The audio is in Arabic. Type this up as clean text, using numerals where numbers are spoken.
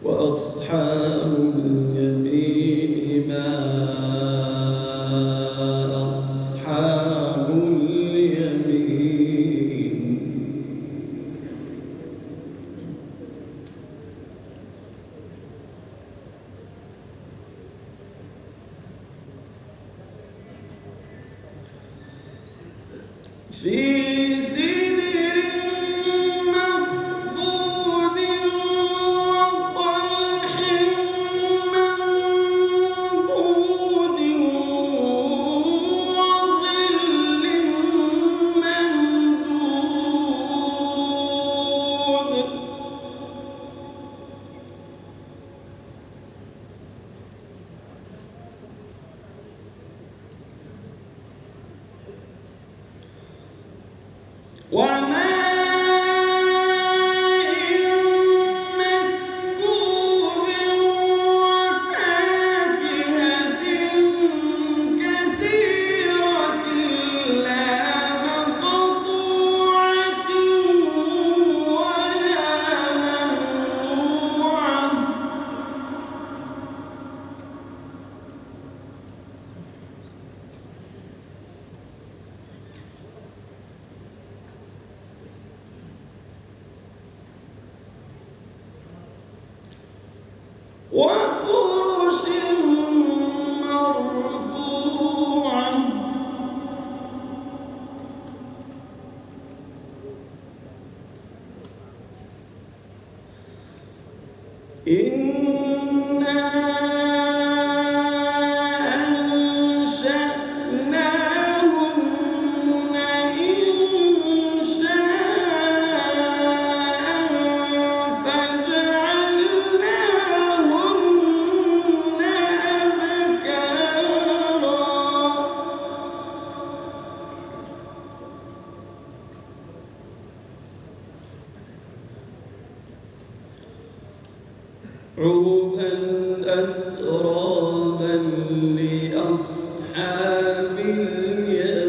وأصحاب اليمين ما أصحاب اليمين. في سدر مخضود وطلح منضود وظل ممدود. وماء مسكوب وفاكهة كثيرة لا مقطوعة ولا ممنوعة. وفرش مرفوعة. إنا أنشأناهن إنشاء فجعلناهن أبكارا. عربا أترابا لأصحاب اليمين.